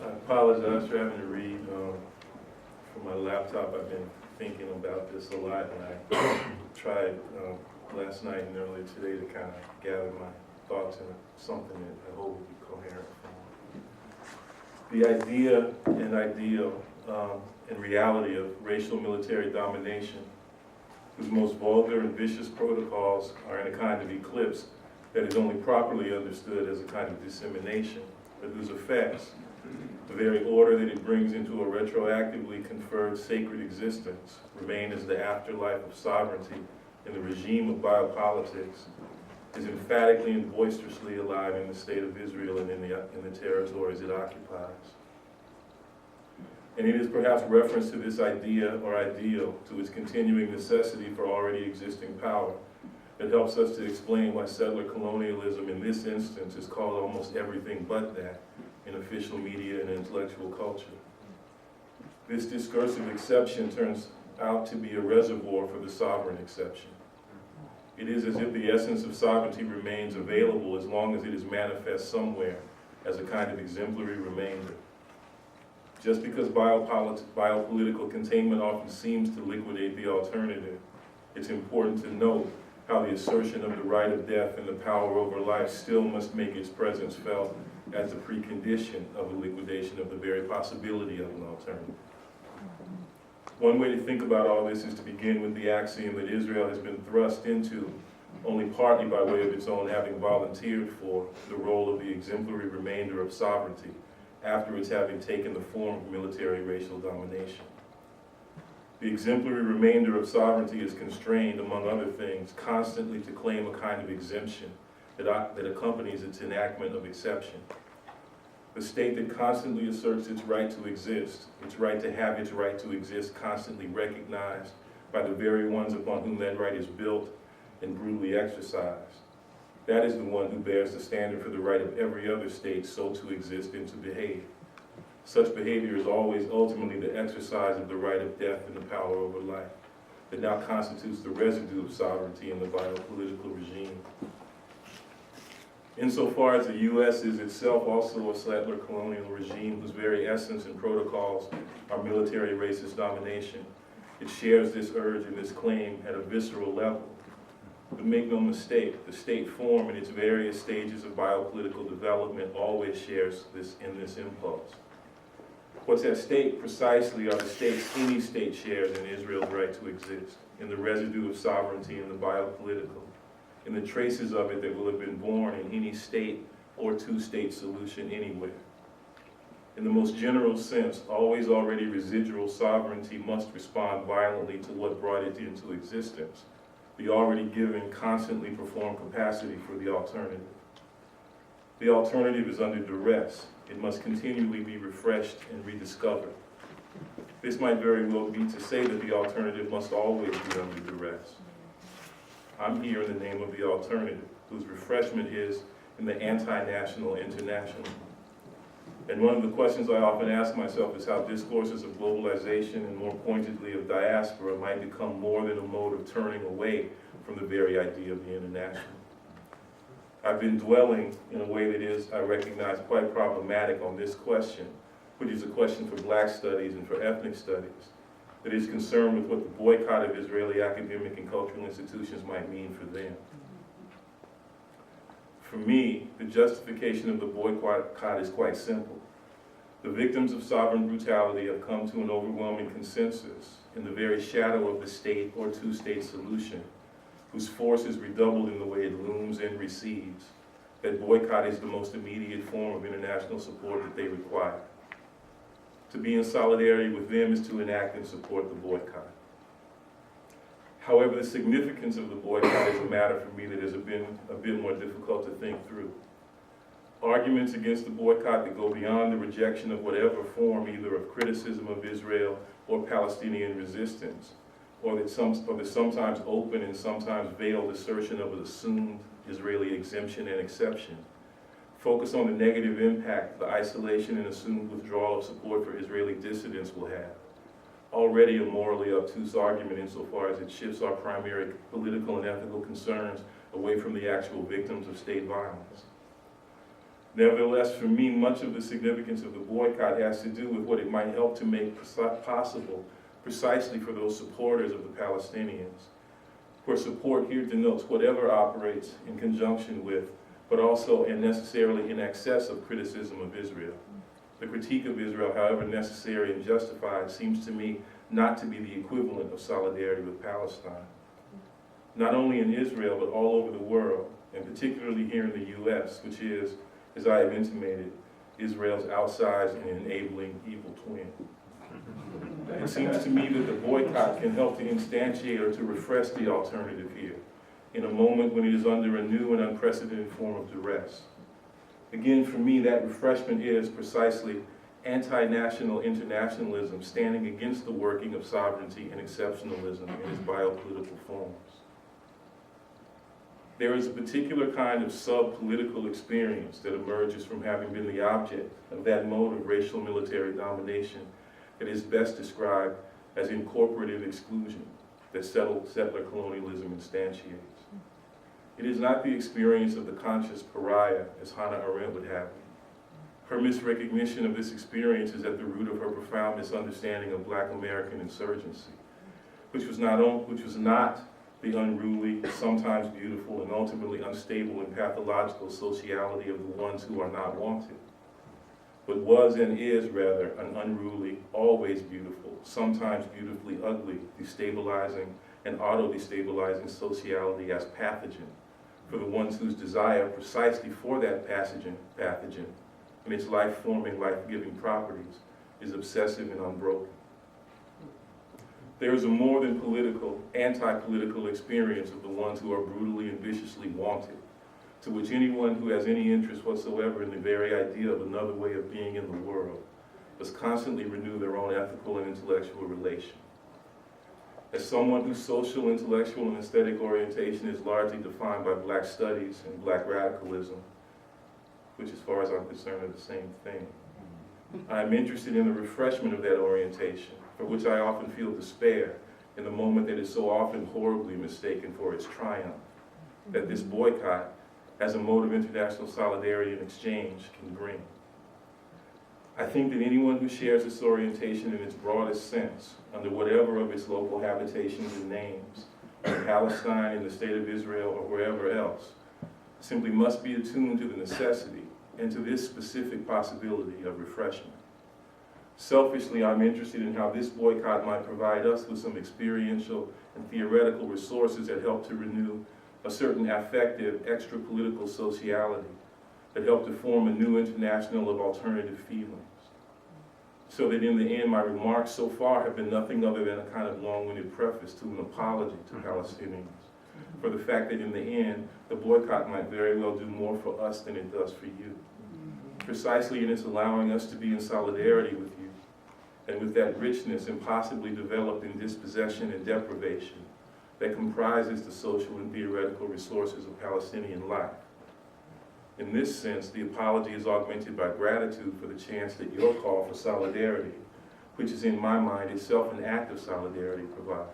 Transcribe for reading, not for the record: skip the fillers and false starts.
I apologize for having to read from my laptop. I've been thinking about this a lot, and I tried last night and earlier today to kind of gather my thoughts into something that I hope will be coherent. The idea and ideal and reality of racial military domination, whose most vulgar and vicious protocols are in a kind of eclipse that is only properly understood as a kind of dissemination, but whose effects, the very order that it brings into a retroactively conferred sacred existence, remain as the afterlife of sovereignty in the regime of biopolitics, is emphatically and boisterously alive in the state of Israel and in the territories it occupies. And it is perhaps reference to this idea or ideal, to its continuing necessity for already existing power, that helps us to explain why settler colonialism in this instance is called almost everything but that in official media and intellectual culture. This discursive exception turns out to be a reservoir for the sovereign exception. It is as if the essence of sovereignty remains available as long as it is manifest somewhere as a kind of exemplary remainder. Just because biopolitical containment often seems to liquidate the alternative, it's important to note how the assertion of the right of death and the power over life still must make its presence felt as a precondition of a liquidation of the very possibility of an alternative. One way to think about all this is to begin with the axiom that Israel has been thrust into, only partly by way of its own having volunteered for, the role of the exemplary remainder of sovereignty, after its having taken the form of military racial domination. The exemplary remainder of sovereignty is constrained, among other things, constantly to claim a kind of exemption that accompanies its enactment of exception. The state that constantly asserts its right to exist, its right to have its right to exist constantly recognized by the very ones upon whom that right is built and brutally exercised. That is the one who bears the standard for the right of every other state so to exist and to behave. Such behavior is always ultimately the exercise of the right of death and the power over life that now constitutes the residue of sovereignty in the biopolitical regime. Insofar as the U.S. is itself also a settler colonial regime whose very essence and protocols are military racist domination, it shares this urge and this claim at a visceral level. But make no mistake, the state form in its various stages of biopolitical development always shares this impulse. What's at stake precisely are the stakes any state shares in Israel's right to exist, in the residue of sovereignty in the biopolitical, in the traces of it that will have been born in any state or two-state solution anywhere. In the most general sense, always already residual sovereignty must respond violently to what brought it into existence, the already given, constantly performed capacity for the alternative. The alternative is under duress. It must continually be refreshed and rediscovered. This might very well be to say that the alternative must always be under duress. I'm here in the name of the alternative, whose refreshment is in the anti-national international. And one of the questions I often ask myself is how discourses of globalization and more pointedly of diaspora might become more than a mode of turning away from the very idea of the international. I've been dwelling in a way that is, I recognize, quite problematic on this question, which is a question for Black studies and for ethnic studies, that is concerned with what the boycott of Israeli academic and cultural institutions might mean for them. For me, the justification of the boycott is quite simple. The victims of sovereign brutality have come to an overwhelming consensus in the very shadow of the state or two-state solution, whose force is redoubled in the way it looms and recedes, that boycott is the most immediate form of international support that they require. To be in solidarity with them is to enact and support the boycott. However, the significance of the boycott is a matter for me that has been a bit more difficult to think through. Arguments against the boycott that go beyond the rejection of whatever form, either of criticism of Israel or Palestinian resistance, or the sometimes open and sometimes veiled assertion of an assumed Israeli exemption and exception, focus on the negative impact the isolation and assumed withdrawal of support for Israeli dissidents will have. Already a morally obtuse argument insofar as it shifts our primary political and ethical concerns away from the actual victims of state violence. Nevertheless, for me, much of the significance of the boycott has to do with what it might help to make possible precisely for those supporters of the Palestinians, where support here denotes whatever operates in conjunction with, but also and necessarily in excess of criticism of Israel. The critique of Israel, however necessary and justified, seems to me not to be the equivalent of solidarity with Palestine. Not only in Israel, but all over the world, and particularly here in the U.S., which is, as I have intimated, Israel's outsized and enabling evil twin. It seems to me that the boycott can help to instantiate or to refresh the alternative here, in a moment when it is under a new and unprecedented form of duress. Again, for me, that refreshment is precisely anti-national internationalism standing against the working of sovereignty and exceptionalism in its biopolitical forms. There is a particular kind of sub-political experience that emerges from having been the object of that mode of racial military domination that is best described as incorporative exclusion that settler colonialism instantiates. It is not the experience of the conscious pariah, as Hannah Arendt would have it. Her misrecognition of this experience is at the root of her profound misunderstanding of Black American insurgency, which was not the unruly, sometimes beautiful, and ultimately unstable and pathological sociality of the ones who are not wanted, but was and is rather an unruly, always beautiful, sometimes beautifully ugly, destabilizing and auto-destabilizing sociality as pathogen for the ones whose desire precisely for that pathogen and its life-forming, life-giving properties is obsessive and unbroken. There is a more than political, anti-political experience of the ones who are brutally and viciously wanted, to which anyone who has any interest whatsoever in the very idea of another way of being in the world must constantly renew their own ethical and intellectual relation. As someone whose social, intellectual, and aesthetic orientation is largely defined by Black studies and Black radicalism, which as far as I'm concerned are the same thing, I am interested in the refreshment of that orientation, for which I often feel despair in the moment that is so often horribly mistaken for its triumph, that this boycott, as a mode of international solidarity and exchange, can bring. I think that anyone who shares this orientation in its broadest sense, under whatever of its local habitations and names, in Palestine, in the state of Israel, or wherever else, simply must be attuned to the necessity and to this specific possibility of refreshment. Selfishly, I'm interested in how this boycott might provide us with some experiential and theoretical resources that help to renew a certain affective, extra-political sociality that help to form a new international of alternative feelings. So that in the end, my remarks so far have been nothing other than a kind of long-winded preface to an apology to Palestinians for the fact that in the end, the boycott might very well do more for us than it does for you. Precisely in its allowing us to be in solidarity with you, and with that richness impossibly developed in dispossession and deprivation that comprises the social and theoretical resources of Palestinian life. In this sense, the apology is augmented by gratitude for the chance that your call for solidarity, which is in my mind itself an act of solidarity, provides.